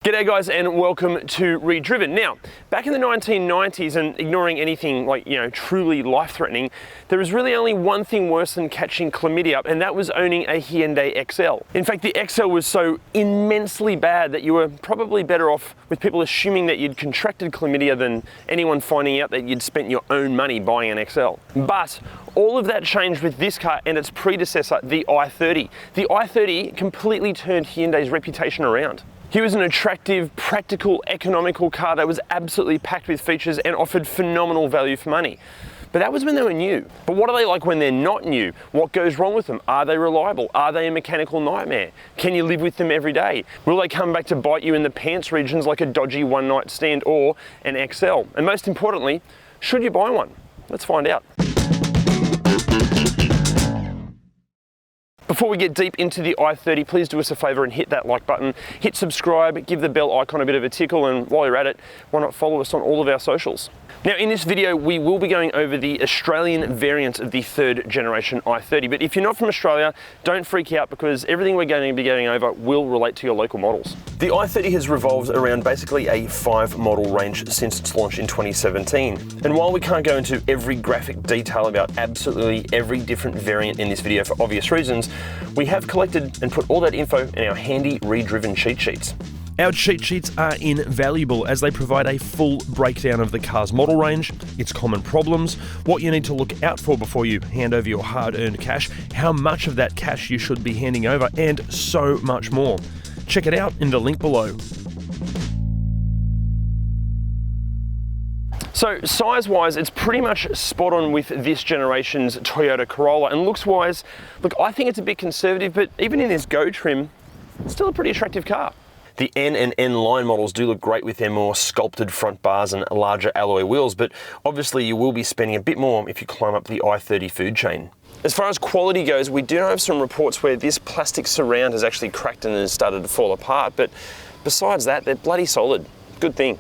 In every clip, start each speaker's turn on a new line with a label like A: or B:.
A: G'day guys and welcome to ReDriven. Now, back in the 1990s and ignoring anything like, truly life-threatening, there was really only one thing worse than catching chlamydia, and that was owning a Hyundai XL. In fact, the XL was so immensely bad that you were probably better off with people assuming that you'd contracted chlamydia than anyone finding out that you'd spent your own money buying an XL. But all of that changed with this car and its predecessor, the i30. The i30 completely turned Hyundai's reputation around. Here was an attractive, practical, economical car that was absolutely packed with features and offered phenomenal value for money. But that was when they were new. But what are they like when they're not new? What goes wrong with them? Are they reliable? Are they a mechanical nightmare? Can you live with them every day? Will they come back to bite you in the pants regions like a dodgy one-night stand or an XL? And most importantly, should you buy one? Let's find out. Before we get deep into the i30, please do us a favour and hit that like button, hit subscribe, give the bell icon a bit of a tickle, and while you're at it, why not follow us on all of our socials. Now in this video, we will be going over the Australian variant of the third generation i30, but if you're not from Australia, don't freak out because everything we're going to be going over will relate to your local models. The i30 has revolved around basically a 5 model range since its launch in 2017. And while we can't go into every graphic detail about absolutely every different variant in this video for obvious reasons, we have collected and put all that info in our handy ReDriven cheat sheets.
B: Our cheat sheets are invaluable as they provide a full breakdown of the car's model range, its common problems, what you need to look out for before you hand over your hard-earned cash, how much of that cash you should be handing over, and so much more. Check it out in the link below.
A: So size-wise, it's pretty much spot on with this generation's Toyota Corolla, and looks-wise, look, I think it's a bit conservative, but even in this Go trim, it's still a pretty attractive car. The N and N line models do look great with their more sculpted front bars and larger alloy wheels, but obviously you will be spending a bit more if you climb up the i30 food chain. As far as quality goes, we do have some reports where this plastic surround has actually cracked and has started to fall apart, but besides that, they're bloody solid. Good thing.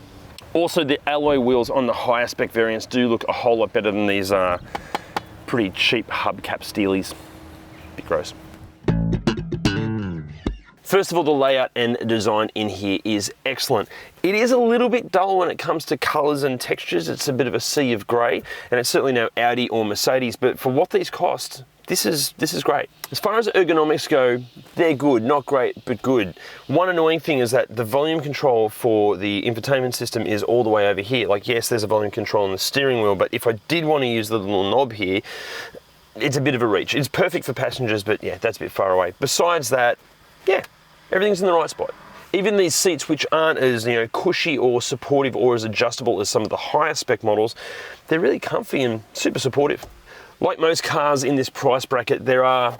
A: Also, the alloy wheels on the higher spec variants do look a whole lot better than these pretty cheap hubcap steelies. Bit gross. First of all, the layout and design in here is excellent. It is a little bit dull when it comes to colors and textures. It's a bit of a sea of gray, and it's certainly no Audi or Mercedes, but for what these cost, this is great. As far as ergonomics go, they're good, not great, but good. One annoying thing is that the volume control for the infotainment system is all the way over here. Like, yes, there's a volume control on the steering wheel, but if I did want to use the little knob here, it's a bit of a reach. It's perfect for passengers, but yeah, that's a bit far away. Besides that, yeah, everything's in the right spot. Even these seats, which aren't as cushy or supportive or as adjustable as some of the higher spec models, they're really comfy and super supportive. Like most cars in this price bracket, there are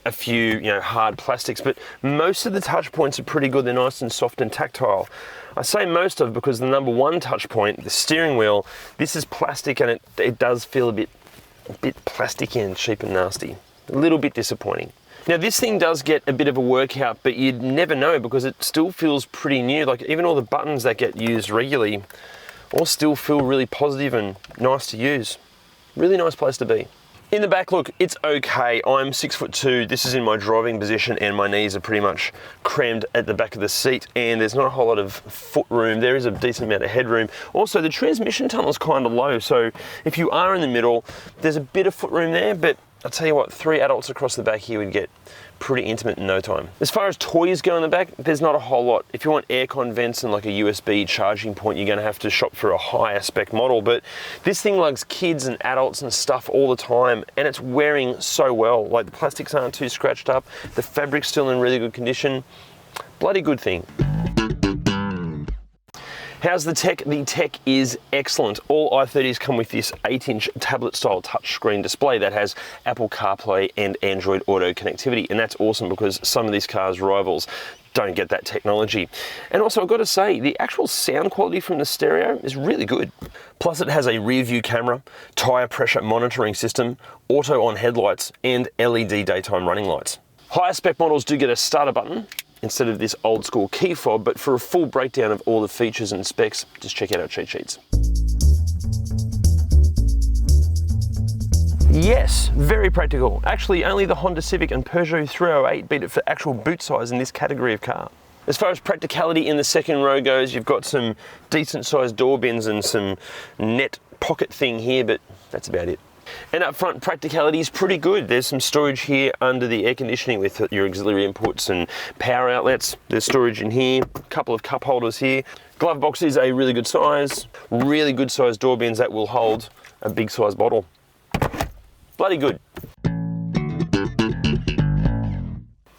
A: a few hard plastics, but most of the touch points are pretty good. They're nice and soft and tactile. I say most of because the number one touch point, the steering wheel, this is plastic and it does feel a bit plasticky and cheap and nasty. A little bit disappointing. Now this thing does get a bit of a workout, but you'd never know because it still feels pretty new. Like even all the buttons that get used regularly all still feel really positive and nice to use. Really nice place to be. In the back, look, it's okay. I'm 6'2". This is in my driving position and my knees are pretty much crammed at the back of the seat and there's not a whole lot of foot room. There is a decent amount of headroom. Also, the transmission tunnel is kind of low, so if you are in the middle, there's a bit of foot room there, but I'll tell you what, 3 adults across the back here would get pretty intimate in no time. As far as toys go in the back, there's not a whole lot. If you want aircon vents and like a USB charging point, you're gonna have to shop for a higher spec model, but this thing lugs kids and adults and stuff all the time, and it's wearing so well. Like the plastics aren't too scratched up, the fabric's still in really good condition. Bloody good thing. How's the tech? The tech is excellent. All i30s come with this 8-inch tablet-style touchscreen display that has Apple CarPlay and Android Auto connectivity, and that's awesome because some of these cars' rivals don't get that technology. And also, I've got to say, the actual sound quality from the stereo is really good. Plus, it has a rear-view camera, tyre pressure monitoring system, auto-on headlights, and LED daytime running lights. Higher spec models do get a starter button instead of this old school key fob, but for a full breakdown of all the features and specs, just check out our cheat sheets. Yes, very practical. Actually, only the Honda Civic and Peugeot 308 beat it for actual boot size in this category of car. As far as practicality in the second row goes, you've got some decent sized door bins and some net pocket thing here, but that's about it. And up front, practicality is pretty good. There's some storage here under the air conditioning with your auxiliary inputs and power outlets. There's storage in here, a couple of cup holders here. Glove box is a really good size door bins that will hold a big size bottle. Bloody good.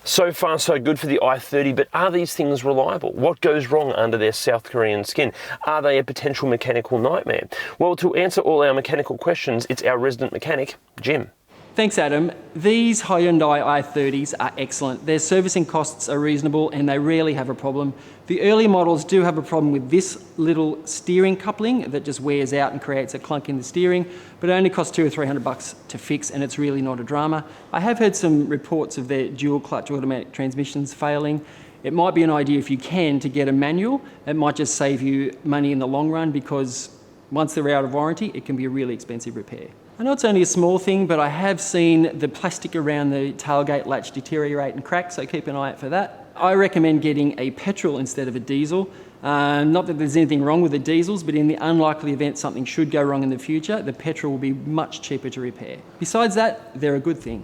A: So far so good for the i30, but are these things reliable? What goes wrong under their South Korean skin? Are they a potential mechanical nightmare? Well, to answer all our mechanical questions, it's our resident mechanic, Jim.
C: Thanks, Adam. These Hyundai i30s are excellent. Their servicing costs are reasonable and they rarely have a problem. The early models do have a problem with this little steering coupling that just wears out and creates a clunk in the steering, but it only costs $200 or $300 to fix, and it's really not a drama. I have heard some reports of their dual clutch automatic transmissions failing. It might be an idea, if you can, to get a manual. It might just save you money in the long run, because once they're out of warranty, it can be a really expensive repair. I know it's only a small thing, but I have seen the plastic around the tailgate latch deteriorate and crack, so keep an eye out for that. I recommend getting a petrol instead of a diesel. Not that there's anything wrong with the diesels, but in the unlikely event something should go wrong in the future, the petrol will be much cheaper to repair. Besides that, they're a good thing.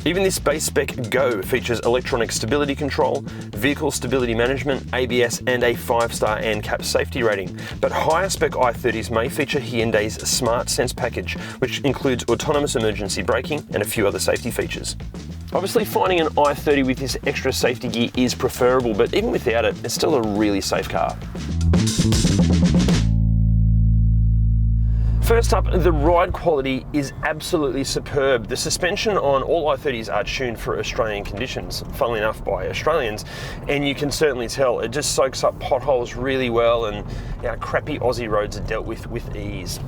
A: Even this base spec Go features electronic stability control, vehicle stability management, ABS and a 5-star ANCAP safety rating. But higher spec i30s may feature Hyundai's Smart Sense package, which includes autonomous emergency braking and a few other safety features. Obviously, finding an i30 with this extra safety gear is preferable, but even without it, it's still a really safe car. First up, the ride quality is absolutely superb. The suspension on all i30s are tuned for Australian conditions, funnily enough by Australians, and you can certainly tell it just soaks up potholes really well, and crappy Aussie roads are dealt with ease.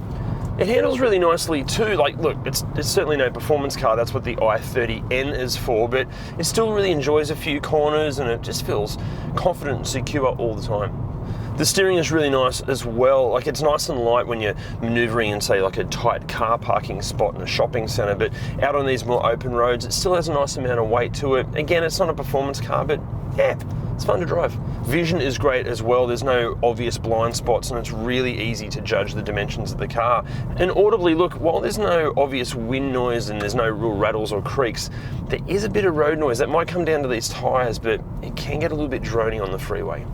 A: It handles really nicely too. Like, look, it's certainly no performance car, that's what the i30N is for, but it still really enjoys a few corners and it just feels confident and secure all the time. The steering is really nice as well. Like, it's nice and light when you're maneuvering in, say, like a tight car parking spot in a shopping centre, but out on these more open roads, it still has a nice amount of weight to it. Again, it's not a performance car, but yeah, it's fun to drive. Vision is great as well. There's no obvious blind spots and it's really easy to judge the dimensions of the car. And audibly, look, while there's no obvious wind noise and there's no real rattles or creaks, there is a bit of road noise that might come down to these tyres, but it can get a little bit drony on the freeway.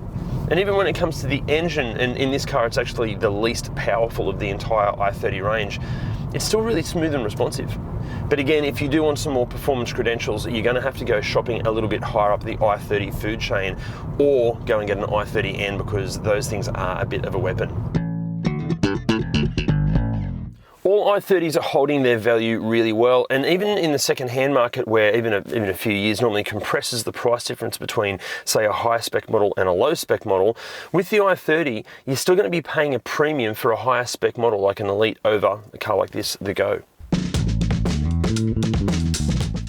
A: And even when it comes to the engine, and in this car it's actually the least powerful of the entire i30 range, it's still really smooth and responsive. But again, if you do want some more performance credentials, you're going to have to go shopping a little bit higher up the i30 food chain, or go and get an i30N, because those things are a bit of a weapon. All i30s are holding their value really well, and even in the second-hand market, where even a few years normally compresses the price difference between, say, a high spec model and a low spec model, with the i30, you're still going to be paying a premium for a higher spec model like an Elite over a car like this, the Go.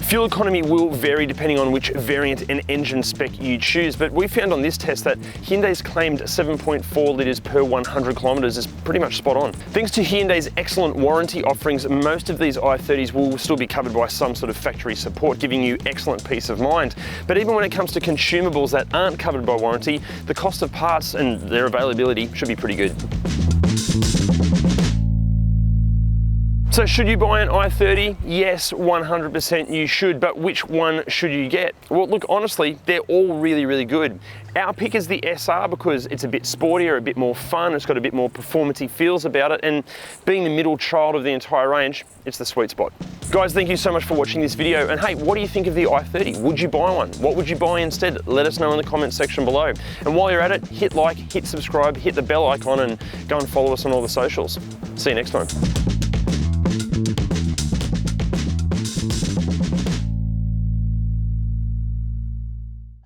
A: Fuel economy will vary depending on which variant and engine spec you choose, but we found on this test that Hyundai's claimed 7.4 litres per 100 kilometres is pretty much spot on. Thanks to Hyundai's excellent warranty offerings, most of these i30s will still be covered by some sort of factory support, giving you excellent peace of mind. But even when it comes to consumables that aren't covered by warranty, the cost of parts and their availability should be pretty good. So should you buy an i30? Yes, 100% you should, but which one should you get? Well, look, honestly, they're all really, really good. Our pick is the SR because it's a bit sportier, a bit more fun, it's got a bit more performance-y feels about it, and being the middle child of the entire range, it's the sweet spot. Guys, thank you so much for watching this video, and hey, what do you think of the i30? Would you buy one? What would you buy instead? Let us know in the comments section below. And while you're at it, hit like, hit subscribe, hit the bell icon, and go and follow us on all the socials. See you next time.